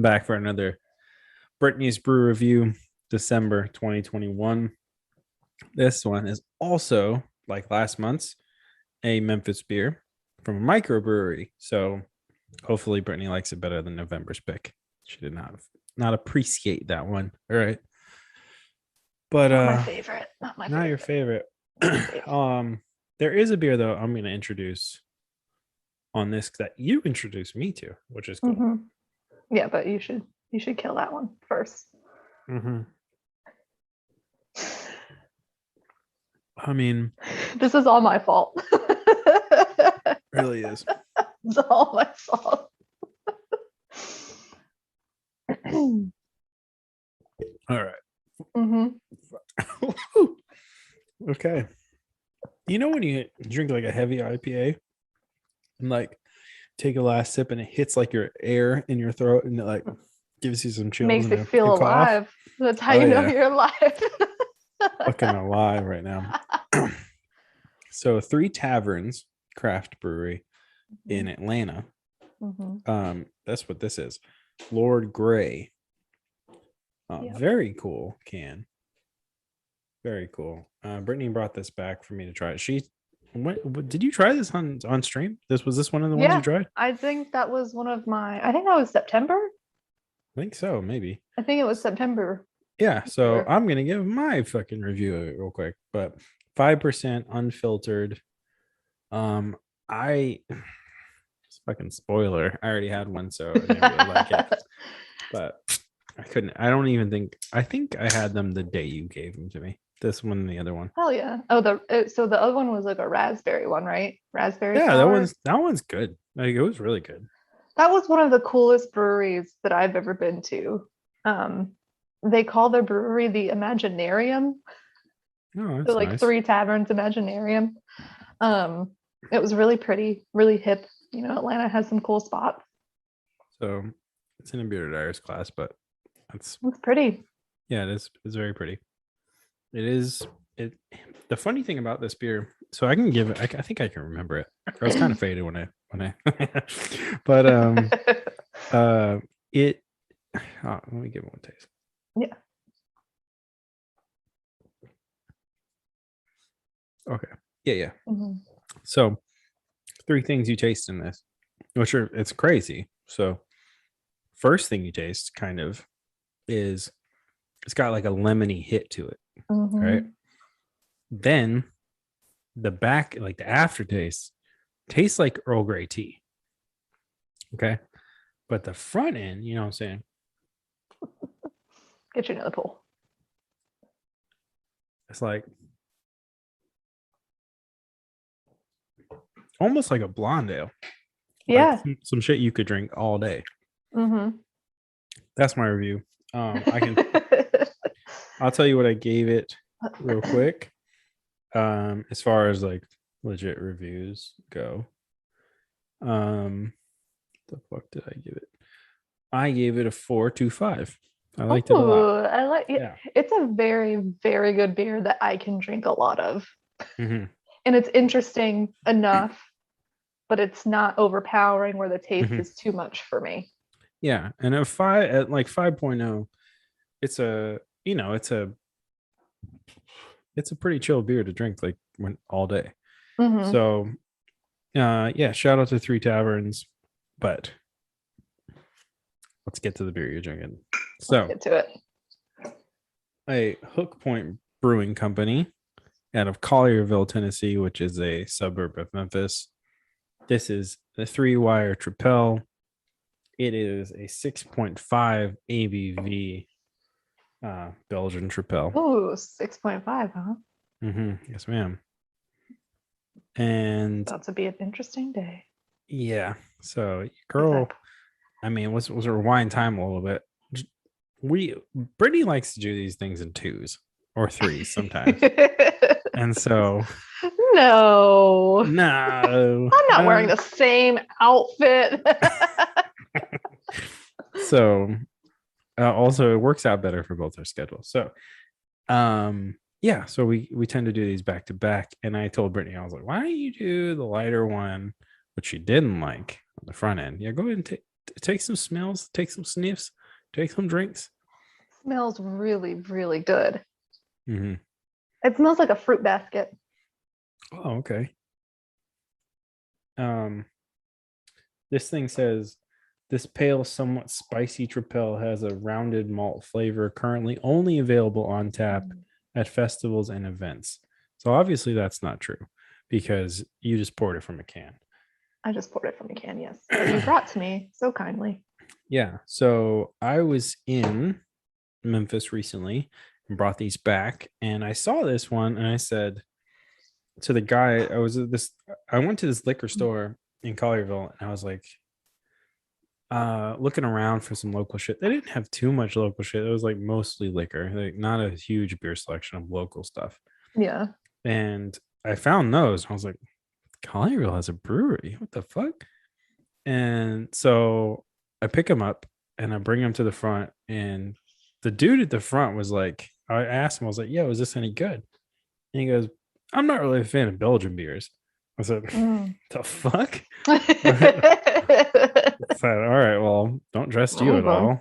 back for another Brittany's Brew review, December 2021. This one is also, like last month's, a Memphis beer from a microbrewery. So hopefully Brittany likes it better than November's pick. She did not appreciate that one. All right. But not my favorite. Not your favorite. There is a beer though I'm going to introduce on this that you introduced me to, which is cool. Mm-hmm. Yeah, but you should kill that one first. Mm-hmm. I mean, this is all my fault. Really is. It's all my fault. All right. Mm-hmm. Okay. You know when you drink like a heavy IPA and like take a last sip and it hits like your air in your throat and it like gives you some chills. Makes and it feel alive. That's how you know you're alive. Fucking alive right now. So Three Taverns Craft Brewery in Atlanta. Mm-hmm. That's what this is. Lord Grey. Yep. Very cool can. Very cool. Brittany brought this back for me to try it. What did you try this on stream? Was this one of the ones you tried? I think that was one of I think that was September. I think so, maybe. I think it was September. Yeah, so I'm gonna give my fucking review of it real quick, but 5% unfiltered. It's fucking spoiler. I already had one, so I didn't really like it. But I think I had them the day you gave them to me. This one and the other one. Hell yeah. So the other one was like a raspberry one, right? Raspberry. Yeah, sour. that one's good. Like it was really good. That was one of the coolest breweries that I've ever been to. They call their brewery the Imaginarium. Oh, that's like nice. Three Taverns Imaginarium. It was really pretty, really hip. You know, Atlanta has some cool spots. So it's in a bearded Iris class, but it's pretty. Yeah, it is. It's very pretty. It is. The funny thing about this beer, so I can give it. I think I can remember it. I was kind of faded when I. But it. Let me give it one taste. Yeah. Okay. Yeah. Mm-hmm. So, 3 things you taste in this, which it's crazy. So, first thing you taste kind of is it's got like a lemony hit to it, right? Then the back, like the aftertaste, tastes like Earl Grey tea. Okay. But the front end, you know what I'm saying? Get you another pull. It's like almost like a blonde ale. Yeah. Like some shit you could drink all day. Mm-hmm. That's my review. I'll tell you what I gave it real quick. As far as like legit reviews go. The fuck did I give it? I gave it a 4.25. I liked it a lot. I like it. Yeah. It's a very, very good beer that I can drink a lot of. Mm-hmm. And it's interesting enough, but it's not overpowering where the taste is too much for me. Yeah. And at 5.0, it's a pretty chill beer to drink like all day. Mm-hmm. So yeah, shout out to Three Taverns, but let's get to the beer you're drinking. So let's get to it. A Hook Point Brewing Company out of Collierville, Tennessee, which is a suburb of Memphis. This is the 3-wire Tripel. It is a 6.5 ABV Belgian Tripel. Ooh, 6.5, huh? Mm-hmm. Yes, ma'am. And about to be an interesting day. Yeah. So, girl, I mean, let's rewind time a little bit. Brittany likes to do these things in 2s or 3s sometimes. And so no, I'm not wearing the same outfit. So also it works out better for both our schedules. So yeah, so we tend to do these back to back. And I told Brittany, I was like, why don't you do the lighter one, which she didn't like on the front end? Yeah, go ahead and take some smells, take some sniffs, take some drinks. Smells really, really good. Mm-hmm. It smells like a fruit basket. Oh, okay. This thing says this pale, somewhat spicy Tripel has a rounded malt flavor currently only available on tap at festivals and events. So obviously that's not true because you just poured it from a can. I just poured it from a can, yes. That you brought to me so kindly. Yeah. So I was in Memphis recently and brought these back, and I saw this one and I said to the guy, I went to this liquor store in Collierville and I was like looking around for some local shit. They didn't have too much local shit. It was like mostly liquor, like not a huge beer selection of local stuff. Yeah. And I found those. I was like, Collierville has a brewery. What the fuck? And so I pick them up and I bring them to the front. And the dude at the front was like, I asked him, I was like, yo, is this any good? And he goes, I'm not really a fan of Belgian beers. I said, the fuck? I said, all right, well, don't trust you at all.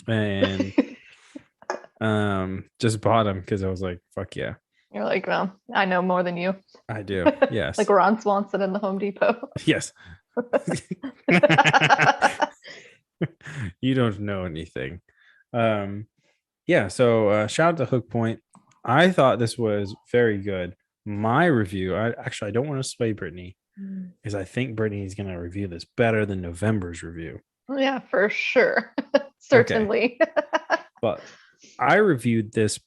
And just bought them because I was like, fuck yeah. You're like, well, I know more than you. I do. Yes. Like Ron Swanson in the Home Depot. Yes. You don't know anything. Yeah, so shout out to Hook Point. I thought this was very good. My review, I don't want to sway Brittany because I think Brittany's going to review this better than November's review. Yeah, for sure. Certainly. Okay. But I reviewed this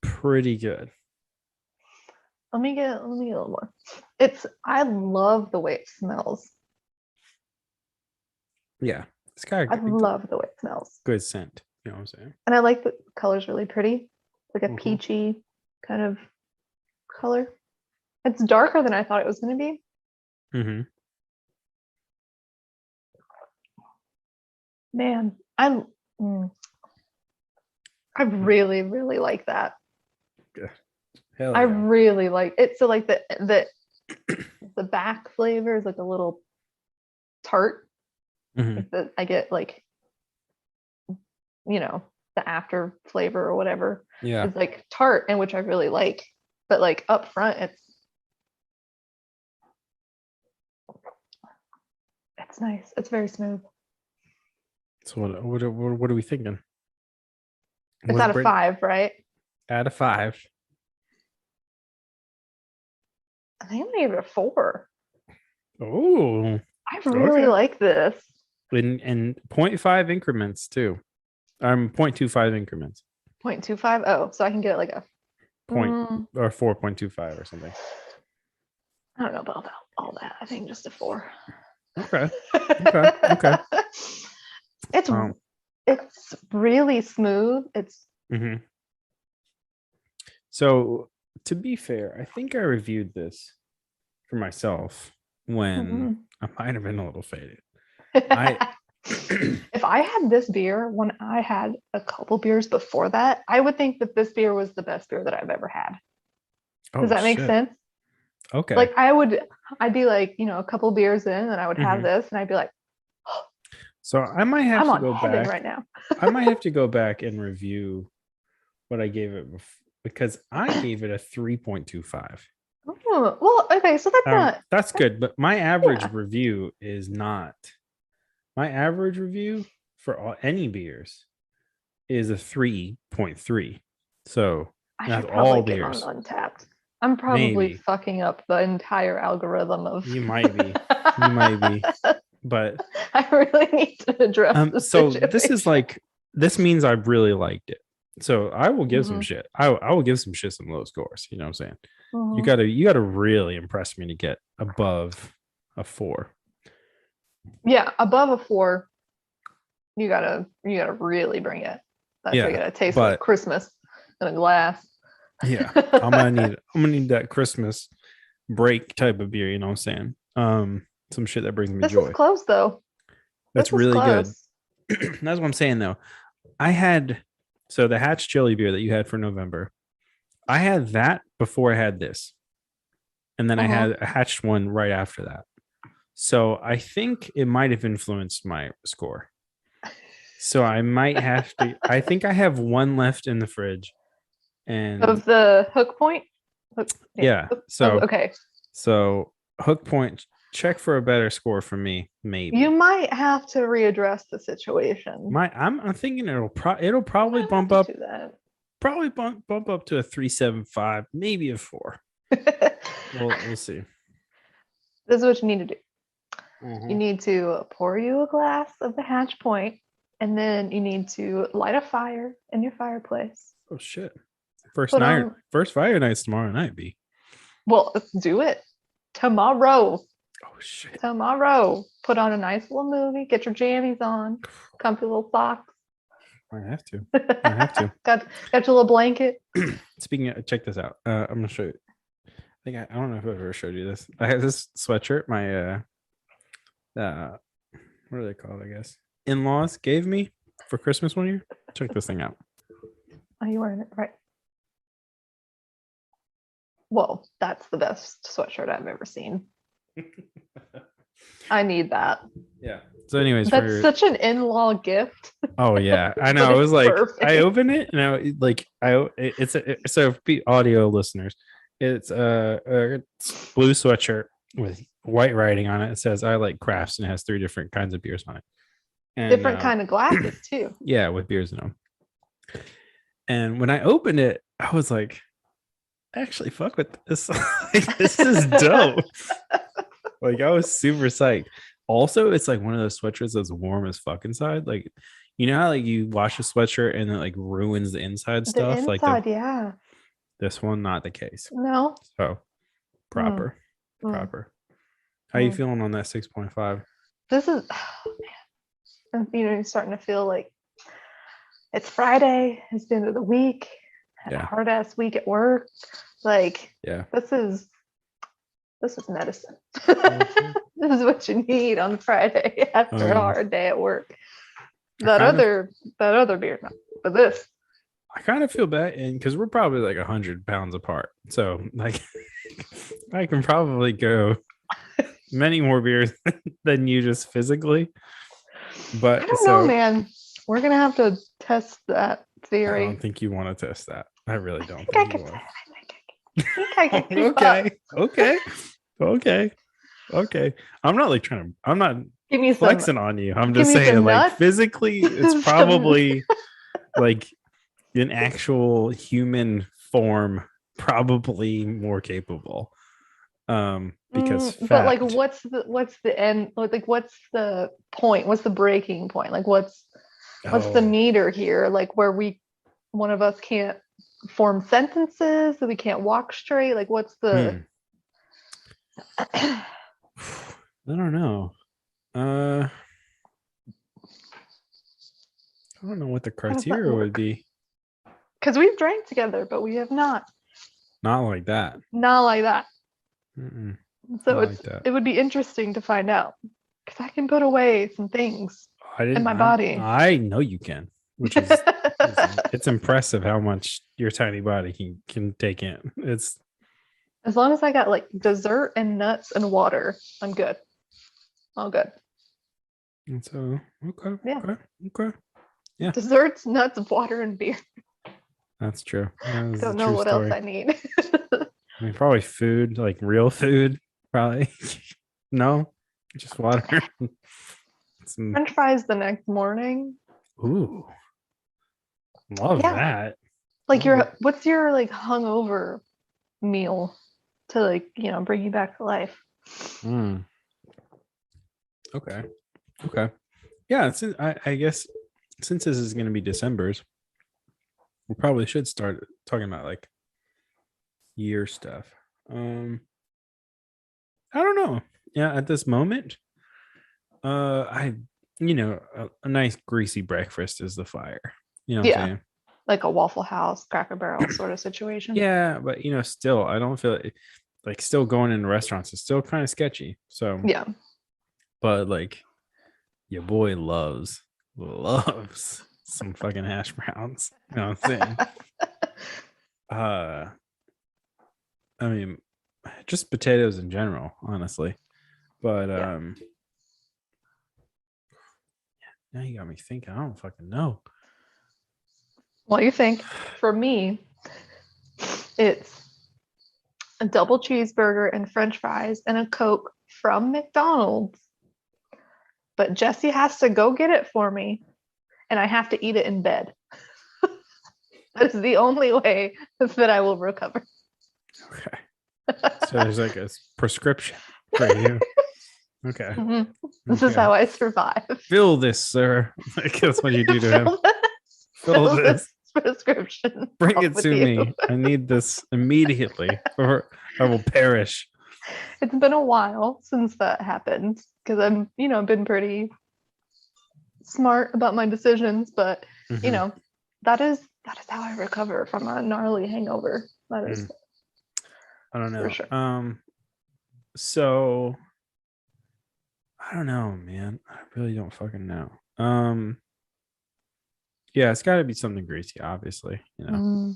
pretty good. Let me get a little more. I love the way it smells. Yeah. It's got I love the way it smells. Good scent. You know what I'm saying? And I like the color's really pretty. It's like a peachy kind of color. It's darker than I thought it was going to be. Man, I really, really like that. Hell yeah. I really like it. So like the back flavor is like a little tart. I get like, you know, the after flavor or whatever. Yeah. It's like tart, and which I really like. But like up front, it's nice. It's very smooth. So what are we thinking? It's out of 5, right? Out of 5. I think I'm gonna give it a 4. Oh, I really like this. In 0.5 increments too. 0.25 increments. 0.25. Oh, so I can get like a point or 4.25 or something. I don't know about all that. I think just a 4. Okay. It's really smooth. It's So to be fair, I think I reviewed this for myself when I might have been a little faded. If I had this beer when I had a couple beers before that, I would think that this beer was the best beer that I've ever had. Does that make sense? Okay. Like I'd be like, you know, a couple beers in and I would have this and I'd be like, oh, so I might have to go back right now. I might have to go back and review what I gave it because I gave it a 3.25. Oh, well, okay, so that's good, but my average review is not. My average review for any beers is a 3.3. So that's all beers. Untapped. I'm probably fucking up the entire algorithm of. You might be, but I really need to address. So this means I really liked it. So I will give some shit. I will give some shit some low scores. You know what I'm saying? You gotta really impress me to get above a 4. Yeah, above a 4, you gotta really bring it. That's what you gotta taste like Christmas in a glass. Yeah, I'm gonna need that Christmas break type of beer. You know what I'm saying? Some shit that brings me joy. This is close though. That's really good. That's what I'm saying though. I had the Hatch chili beer that you had for November. I had that before I had this, and then I had a Hatched one right after that. So I think it might have influenced my score. So I might have to. I think I have one left in the fridge, and Of the hook point? yeah. Oh, So okay. hook point. Check for a better score for me, maybe. You might have to readdress the situation. I'm thinking it'll probably You might bump have to up, do that. probably bump up to a 3.75, maybe a 4. We'll see. This is what you need to do. Mm-hmm. You need to pour you a glass of the hatch point, and then you need to light a fire in your fireplace. Oh shit! First fire night's tomorrow night. B. Well, let's do it tomorrow. Oh shit! Tomorrow, put on a nice little movie. Get your jammies on, comfy little socks. I have to. I have to. got your little blanket. Speaking of, check this out. I'm gonna show you. I don't know if I've ever showed you this. I have this sweatshirt. My what are they called? I guess in-laws gave me for Christmas one year. Check this thing out. Are you wearing it right? Well, that's the best sweatshirt I've ever seen. I need that. Yeah. So, anyways, that's such an in-law gift. Oh yeah, I know. I was like, perfect. I open it and so audio listeners, it's a blue sweatshirt with white writing on it. It says "I like crafts" and it has 3 different kinds of beers on it. And, different kind of glasses too. Yeah, with beers in them. And when I opened it, I was like, actually, fuck with this. Like, this is dope. Like, I was super psyched. Also, it's like one of those sweatshirts that's warm as fuck inside. Like, you know how like you wash a sweatshirt and it like ruins the inside stuff? Inside, yeah. This one, not the case. No. So proper. How you feeling on that 6.5? This is, you're starting to feel like it's Friday. It's the end of the week. Had a hard ass week at work. Like, this is medicine. This is what you need on Friday after a hard day at work. That other beer, no, but this. I kind of feel bad, and because we're probably like 100 pounds apart, so like I can probably go many more beers than you just physically. But I don't know, man. We're gonna have to test that theory. I don't think you want to test that. I really don't. I think I can keep up. Okay. I'm not like trying to. I'm not flexing on you. I'm just saying, like, physically, it's probably like an actual human form, probably more capable. Because but like, what's the end? Like, what's the point? What's the breaking point? Like, what's the meter here? Like, where one of us can't form sentences, so we can't walk straight. Like, what's the? I don't know. I don't know what the criteria would be. Because we've drank together, but we have not. Not like that. Not like that. Mm-mm. So it would be interesting to find out, because I can put away some things in my body. I know you can, which is it's impressive how much your tiny body can take in. It's as long as I got like dessert and nuts and water, I'm good. All good. And so okay. Yeah. Desserts, nuts, water, and beer. That's true. That don't know what else I need. I mean, probably food, like real food. Probably no, just water. French fries the next morning. Ooh, love that. Like what's your like hungover meal to like bring you back to life? Okay. Yeah, I guess since this is going to be December's, we probably should start talking about like year stuff. I don't know. Yeah, at this moment, a nice greasy breakfast is the fire. You know what I'm saying? Like a Waffle House, Cracker Barrel sort of situation. Yeah, but still, I don't feel like still going into restaurants is still kind of sketchy. So yeah, but like your boy loves some fucking hash browns. You know what I'm saying? I mean, just potatoes in general, honestly. But Now you got me thinking. I don't fucking know. Well, you think for me, it's a double cheeseburger and French fries and a Coke from McDonald's. But Jesse has to go get it for me, and I have to eat it in bed. That is the only way that I will recover. Okay. So there's like a prescription for you. Okay. Mm-hmm. This is how I survive. Fill this, sir. Like that's what you do to him. Fill this prescription. Bring it to me. I need this immediately, or I will perish. It's been a while since that happened because I'm, been pretty smart about my decisions, but that is how I recover from a gnarly hangover. That is. I don't know. For sure. So I don't know, man. I really don't fucking know. Yeah, it's got to be something greasy, obviously. But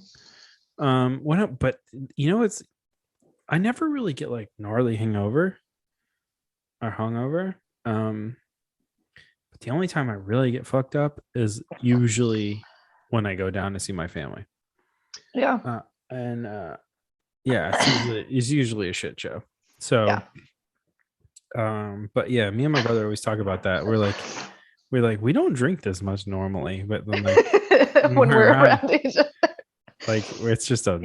it's I never really get like gnarly hangover or hungover. But the only time I really get fucked up is usually when I go down to see my family. Yeah. It's usually a shit show. So but yeah, me and my brother always talk about that. We're like we don't drink this much normally, but then like when we're around each other, like it's just a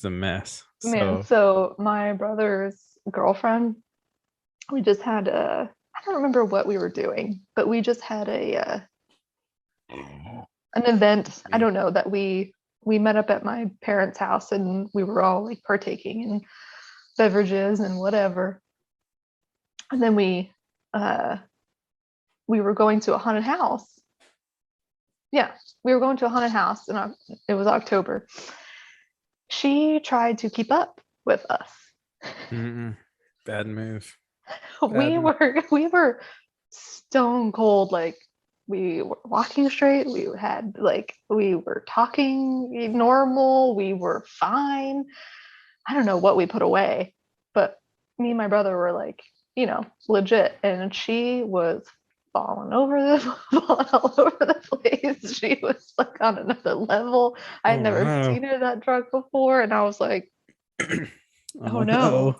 mess. Man, so my brother's girlfriend, we just had I don't remember what we were doing, but we just had an event. I don't know, that we met up at my parents' house and we were all like partaking in beverages and whatever. And then we were going to a haunted house. Yeah, we were going to a haunted house and it was October. She tried to keep up with us. Bad move. We were stone cold. Like we were walking straight. We were talking normal. We were fine. I don't know what we put away, but me and my brother were like, legit. And she was falling all over the place. She was like on another level. I'd never seen her that drunk before. And I was like, oh no.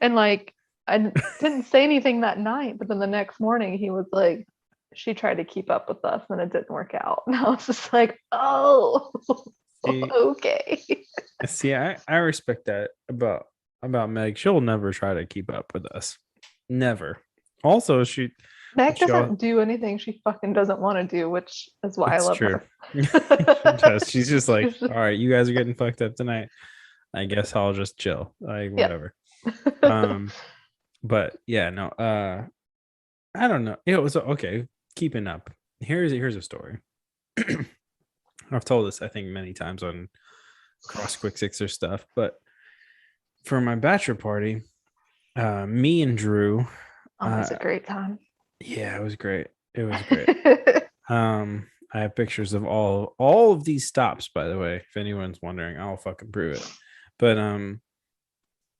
And like, I didn't say anything that night, but then the next morning he was like, she tried to keep up with us and it didn't work out. And I was just like, oh, okay. See, I respect that about Meg. She'll never try to keep up with us. Never. Also, Meg doesn't do anything she fucking doesn't want to do, which is why I love her. She does. She's just like, all right, you guys are getting fucked up tonight. I guess I'll just chill. Like whatever. But yeah, no. I don't know. It was okay. Keeping up. Here's a story. I've told this I think many times on Cross Quick Sixer stuff, but for my bachelor party, me and Drew. Oh, it was a great time. Yeah, it was great. I have pictures of all of these stops, by the way. If anyone's wondering, I'll fucking prove it. But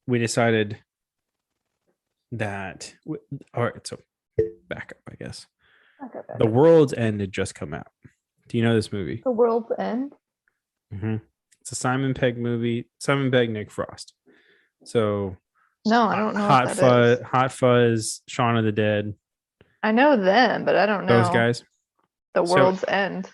we decided that all right, so back up, I guess. The World's End had just come out. Do you know this movie? The World's End? It's a Simon Pegg movie. Simon Pegg, Nick Frost. So no, I don't know. Hot Fuzz, Shaun of the Dead. I know them, but I don't know those guys. The World's End.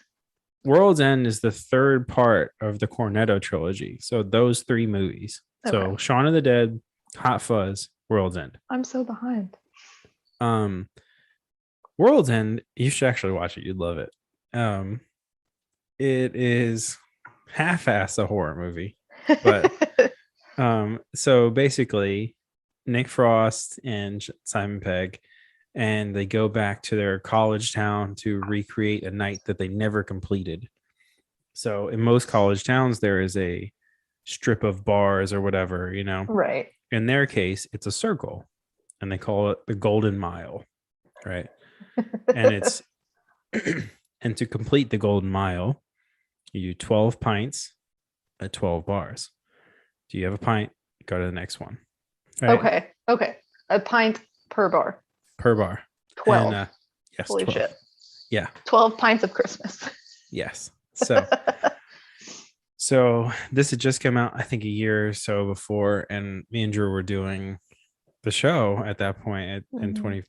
World's End is the third part of the Cornetto trilogy. So those three movies. Okay. So Shaun of the Dead, Hot Fuzz, World's End. I'm so behind. World's End, you should actually watch it. You'd love it. It is half-ass a horror movie, but so basically Nick Frost and Simon Pegg, and they go back to their college town to recreate a night that they never completed. So in most college towns, there is a strip of bars or whatever, right? In their case, it's a circle, and they call it the Golden Mile, right? And it's and to complete the Golden Mile, you do 12 pints at 12 bars. Do you have a pint? Go to the next one. Right? Okay. A pint per bar. 12. Yes. Holy 12. Shit. Yeah. 12 pints of Christmas. Yes. So this had just come out, I think, a year or so before, and me and Drew were doing the show at that point in 20.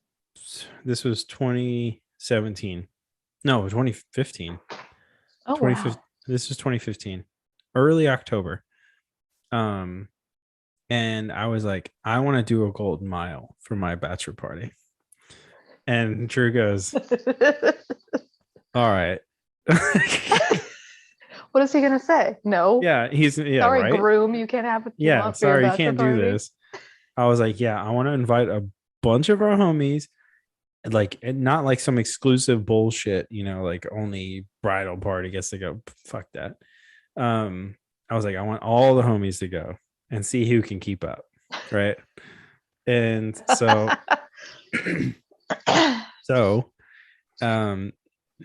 This was 2017. No, 2015. Oh, wow. This was 2015, early October. And I was like, I want to do a golden mile for my bachelor party. And Drew goes, all right. What is he gonna say? No. Yeah, Sorry, right. groom, you can't have what you want for your Sorry, you bachelor can't party. do this. I was like, yeah, I want to invite a bunch of our homies, like, not like some exclusive bullshit, like only bridal party gets to go. Fuck that. I was like, I want all the homies to go and see who can keep up, right? And so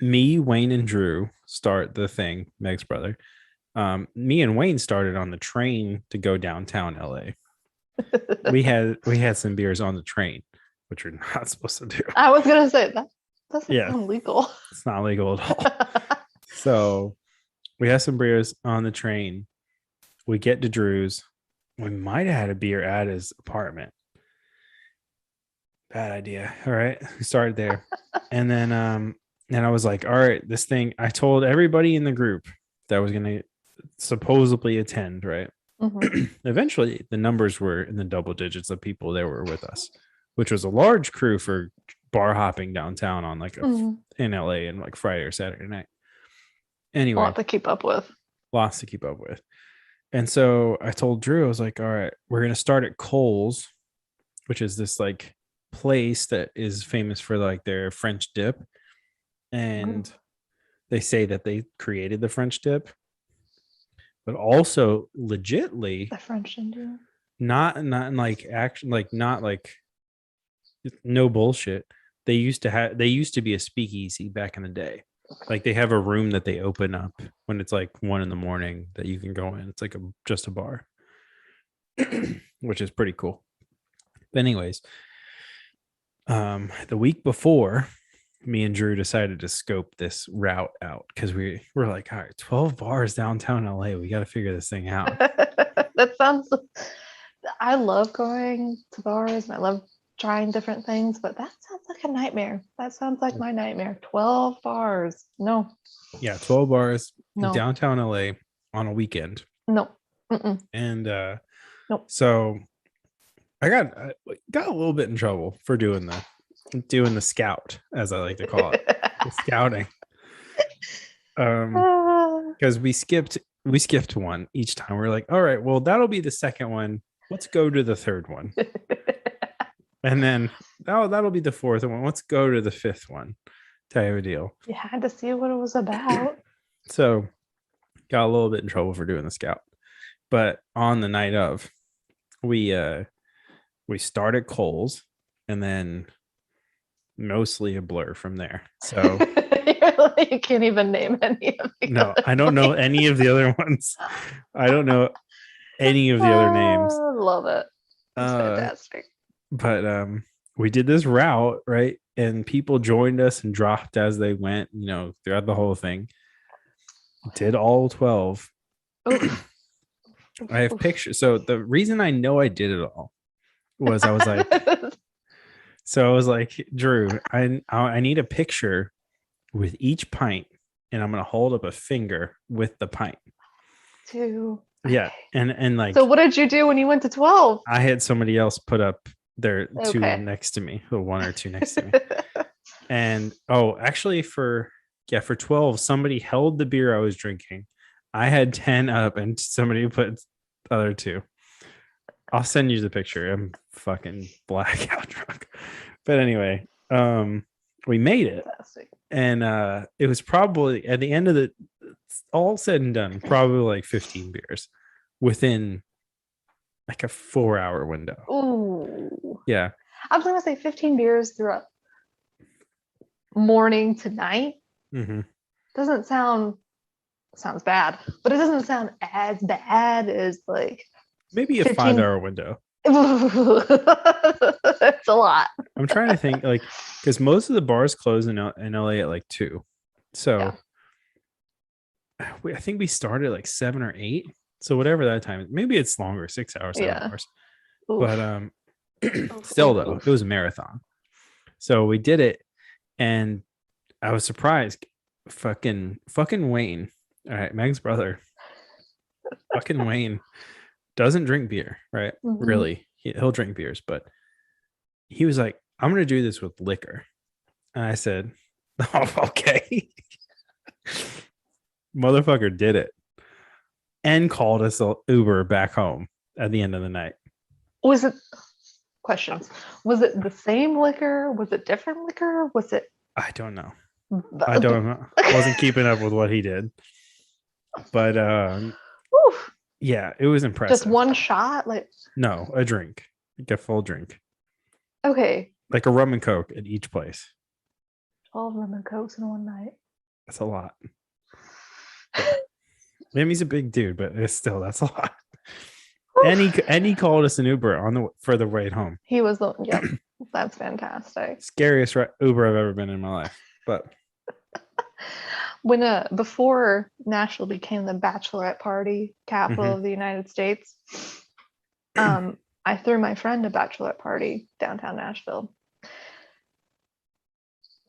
me, Wayne, and Drew start the thing. Meg's brother. Me and Wayne started on the train to go downtown LA. We had some beers on the train, which we're not supposed to do. I was gonna say that doesn't sound legal. It's not legal at all. So we had some beers on the train. We get to Drew's. We might have had a beer at his apartment. Bad idea. All right. We started there. And then I was like, all right, this thing, I told everybody in the group that was gonna supposedly attend, right? Eventually the numbers were in the double digits of people that were with us, which was a large crew for bar hopping downtown on like in LA and like Friday or Saturday night. Anyway, lots to keep up with. And so I told Drew, I was like, all right, we're gonna start at Cole's, which is this like place that is famous for like their French dip. And they say that they created the French dip, but also legitly the French Indian. Not like action, like not like no bullshit. They used to be a speakeasy back in the day. Like they have a room that they open up when it's like 1 a.m. that you can go in. It's like just a bar, which is pretty cool. But anyways, the week before, me and Drew decided to scope this route out because we were like, all right, 12 bars downtown LA. We got to figure this thing out. I love going to bars and I love trying different things, but that sounds like a nightmare. That sounds like my nightmare. 12 bars. No. Yeah, 12 bars in downtown LA on a weekend. No. And so I got a little bit in trouble for doing the scout, as I like to call it, the scouting. Because we skipped one each time. We're like, all right, well, that'll be the second one. Let's go to the third one. And then that'll be the fourth one. Let's go to the fifth one. Type of deal. You had to see what it was about. So got a little bit in trouble for doing the scout. But on the night of, we started Cole's and then mostly a blur from there. So you can't even name any of them. No, I don't know any of the other ones. I don't know any of the other names. Love it. It's fantastic. But we did this route, right? And people joined us and dropped as they went, throughout the whole thing. Did all 12. I have pictures. So the reason I know I did it all was I was like, Drew, I need a picture with each pint, and I'm gonna hold up a finger with the pint. 2. Yeah, and like. So what did you do when you went to 12? I had somebody else put up their 2 next to me, or 1 or 2 next to me. And actually for 12, somebody held the beer I was drinking. I had 10 up, and somebody put the other 2. I'll send you the picture. I'm fucking blackout drunk. But anyway, we made it. Fantastic. And it was probably at the end of the, all said and done, probably like 15 beers within like a 4-hour window. Ooh. Yeah. I was gonna say 15 beers throughout morning to night. Doesn't sounds bad, but it doesn't sound as bad as like maybe a 5-hour window. It's a lot. I'm trying to think, like, because most of the bars close in LA at like 2. So I think we started at like 7 or 8. So whatever that time is, maybe it's longer, 6 hours, 7 hours. Oof. But still though, it was a marathon. So we did it, and I was surprised. Fucking Wayne. All right, Meg's brother. Fucking Wayne doesn't drink beer, right? Mhm. Really. He'll drink beers, but he was like, I'm gonna do this with liquor. And I said, oh, okay. Motherfucker did it and called us an Uber back home at the end of the night. Was it questions? Was it the same liquor? Was it different liquor? Was it? I don't know. I don't know. I wasn't keeping up with what he did. But yeah, it was impressive. Just one shot? Like no, a drink. Like a full drink. Okay. Like a rum and coke at each place. 12 rum and cokes in one night. That's a lot. Maybe he's a big dude, but it's still, that's a lot. And he called us an Uber for the way home. He was the that's fantastic. Scariest Uber I've ever been in my life. But when before Nashville became the bachelorette party capital of the United States, I threw my friend a bachelorette party downtown Nashville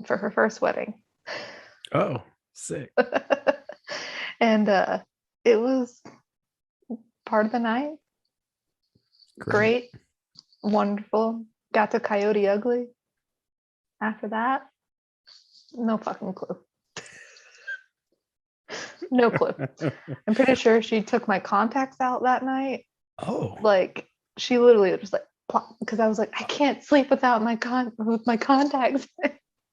for her first wedding. Oh, sick. And it was part of the night. Great. Wonderful. Got to Coyote Ugly. After that, no fucking clue. No clue. I'm pretty sure she took my contacts out that night. Oh. Like she literally was just like, because I was like, I can't sleep without my contacts.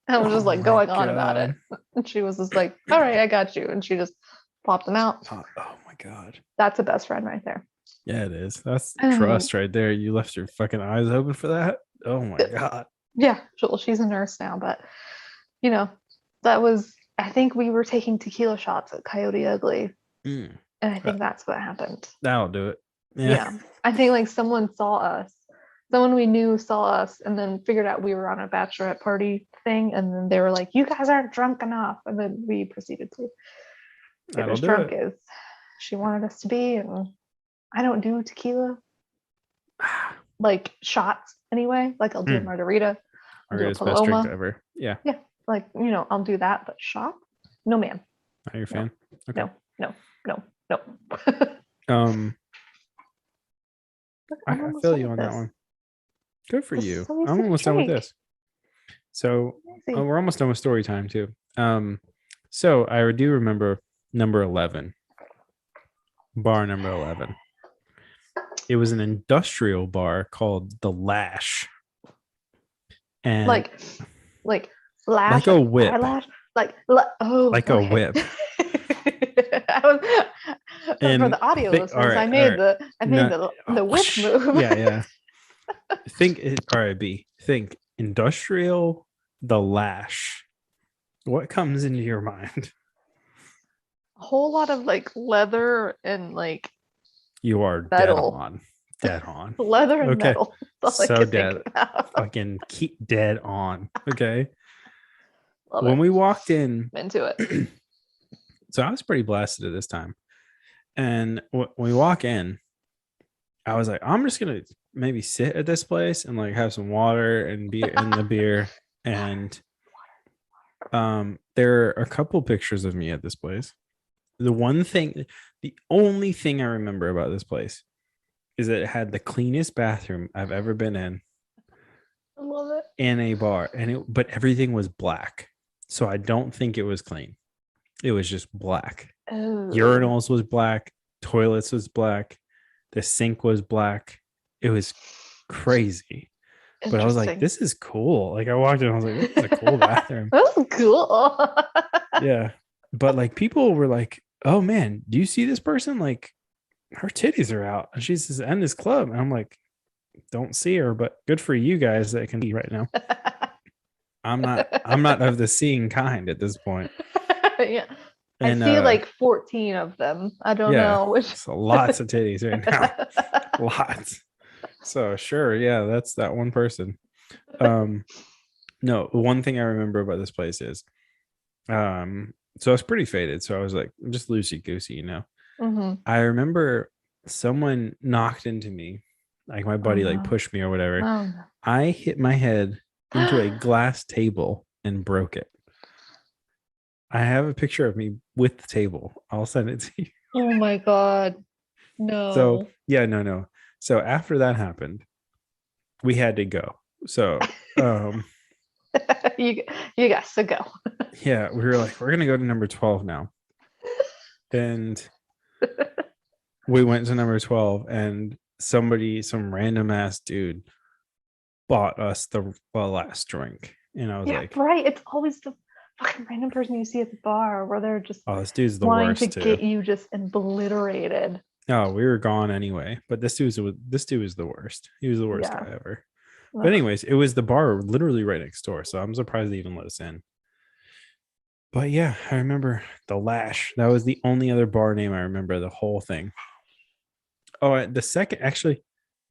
I was just like going on about it. And she was just like, all right, I got you. And she just plopped them out. Oh my God. That's a best friend right there. Yeah, it is. That's trust right there. You left your fucking eyes open for that. Oh my God. Yeah. Well, she's a nurse now, but you know, that was, I think we were taking tequila shots at Coyote Ugly. And I think that's what happened. That'll do it. Yeah. I think like someone we knew saw us and then figured out we were on a bachelorette party thing. And then they were like, you guys aren't drunk enough. And then we proceeded to get as drunk as she wanted us to be. And I don't do tequila, like shots anyway. Like I'll do a margarita. Margarita's best drink ever. Yeah. Yeah. Like, you know, I'll do that, but shot? No, ma'am. Are you a fan? Okay. No. I feel you on that one. Good for you. I'm almost done with this. So we're almost done with story time too. So I do remember number 11. Bar number 11. It was an industrial bar called The Lash. And like lash, like a whip. Eyelash, like a whip. I was, for the audio listeners, I made the whip move. Yeah. Think RIB. Think industrial, The Lash. What comes into your mind? A whole lot of like leather and like you are metal. Dead on. Leather and metal. So dead. Fucking keep dead on. Okay. When we walked in, into it. So I was pretty blasted at this time. And when we walk in, I was like, I'm just going to maybe sit at this place and like have some water and be in the beer. And there are a couple pictures of me at this place. The only thing I remember about this place is that it had the cleanest bathroom I've ever been in. I love it. In a bar. But everything was black. So I don't think it was clean. It was just black. Oh. Urinals was black. Toilets was black. The sink was black. It was crazy. But I was like, this is cool. Like I walked in, I was like, this is a cool bathroom. That's cool. Yeah. But like people were like, oh man, do you see this person? Like her titties are out and she's in this club. And I'm like, don't see her, but good for you guys that can be right now. I'm not of the seeing kind at this point. Yeah. And, I see like 14 of them. I don't know which. So lots of titties right now. Lots. So sure, yeah, that's that one person. Um, no, one thing I remember about this place is, so I was pretty faded, so I was like just loosey goosey, you know. Mm-hmm. I remember someone knocked into me, like my Oh buddy like no. pushed me or whatever. Oh I hit my head into a no. glass table and broke it. I have a picture of me with the table. I'll send it to you. Oh my God. So No. yeah, no. So after that happened, we had to go. So you you got to go. yeah, we were like, we're gonna go to number 12 now. And we went to number 12 and somebody, some random ass dude bought us the last drink. And I was Yeah, like, right. It's always the fucking random person you see at the bar where they're just oh, this dude's the wanting to worst too. get you just obliterated. Oh, we were gone anyway. But this dude was the worst. He was the worst Yeah. guy ever. But Ugh. anyways, it was the bar literally right next door. So I'm surprised they even let us in. But yeah, I remember the Lash. That was the only other bar name I remember the whole thing. Oh, the second, actually,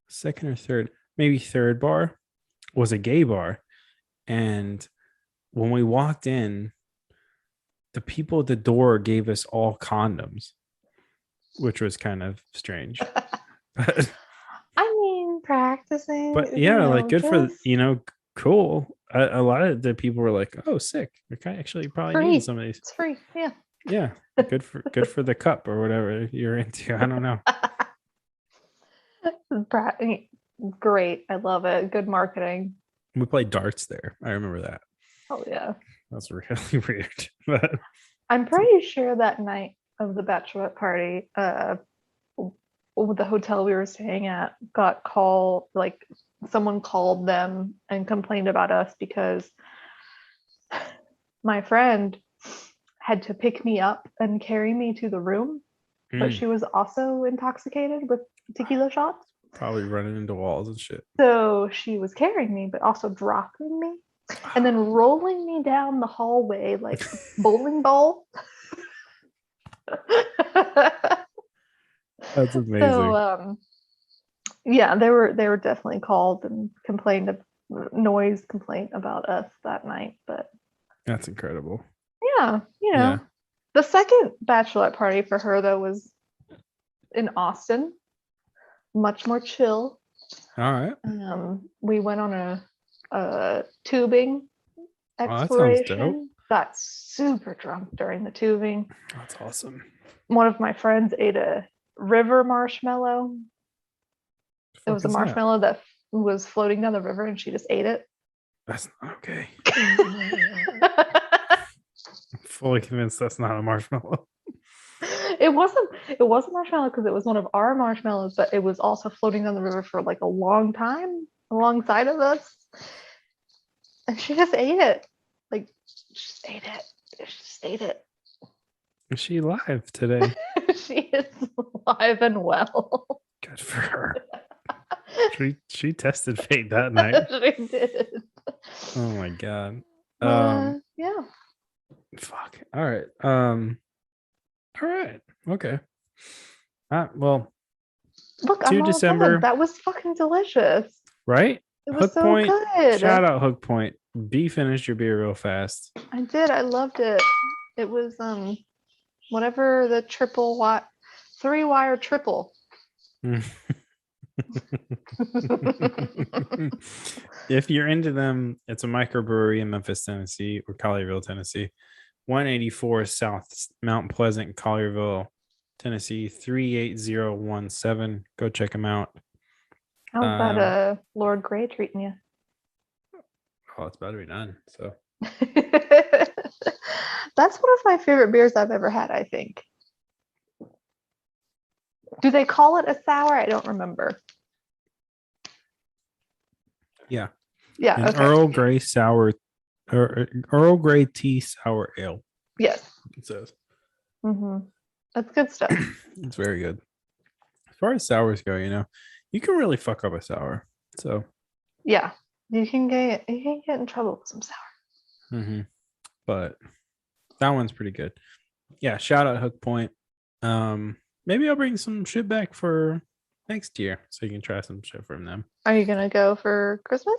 second or third, maybe third bar was a gay bar. And when we walked in, the people at the door gave us all condoms, which was kind of strange. But, I mean, practicing, but yeah, like good for, just cool. A lot of the people were like, oh, sick. We're actually probably needing free. some of these. It's free. Yeah. Yeah. Good for the cup or whatever you're into. I don't know. Great. I love it. Good marketing. We played darts there. I remember that. Oh yeah. That's really weird. But I'm pretty sure that night of the bachelorette party, the hotel we were staying at got called, like someone called them and complained about us because my friend had to pick me up and carry me to the room, but she was also intoxicated with tequila shots. probably running into walls and shit. So she was carrying me, but also dropping me and then rolling me down the hallway like a bowling ball. That's amazing. So yeah, they were definitely called and complained of noise complaint about us that night. But that's incredible. yeah, Yeah. The second bachelorette party for her though was in Austin, much more chill. All right. We went on a tubing That sounds dope. exploration. Got super drunk during the tubing. That's awesome. One of my friends ate a river marshmallow. It was a marshmallow that was floating down the river and she just ate it. That's not okay. I'm fully convinced that's not a marshmallow. It wasn't marshmallow because it was one of our marshmallows, but it was also floating down the river for like a long time alongside of us. And she just ate it. Like, she just ate it. She just ate it. Is she alive today? She is alive and well. Good for her. She tested fate that night. She did. Oh my god. Yeah. Fuck. All right. All right. Okay. Well, Look, to I'm all December. done. That was fucking delicious. Right? It was Hook so Point. good. Shout out Hook Point. B finished your beer real fast. I did. I loved it. It was whatever the triple 3-wire triple. If you're into them, it's a microbrewery in Memphis, Tennessee, or Collierville, Tennessee. 184 South Mount Pleasant, Collierville, Tennessee, 38017. Go check them out. How's that Lord Grey treating you? Oh, it's about to be done. So that's one of my favorite beers I've ever had, I think. Do they call it a sour? I don't remember. Yeah. Yeah. An okay. Earl Grey sour or Earl Grey tea sour ale. Yes. It says. That's good stuff. It's very good. As far as sours go, you can really fuck up a sour. So yeah, you can get in trouble with some sour. But that one's pretty good. Yeah, shout out Hook Point. Maybe I'll bring some shit back for next year, so you can try some shit from them. Are you gonna go for Christmas?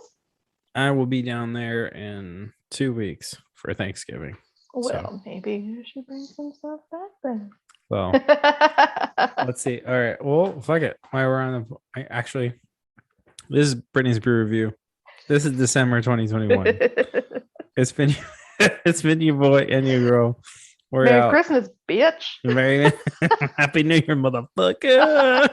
I will be down there in 2 weeks for Thanksgiving. Well, maybe you should bring some stuff back then. Well, let's see. All right. Well, fuck it. While we're on actually, this is Brittany's Brew Review. This is December 2021. It's been it's been your boy and your girl. We're Merry out. Christmas, bitch. Merry Happy New Year, motherfucker.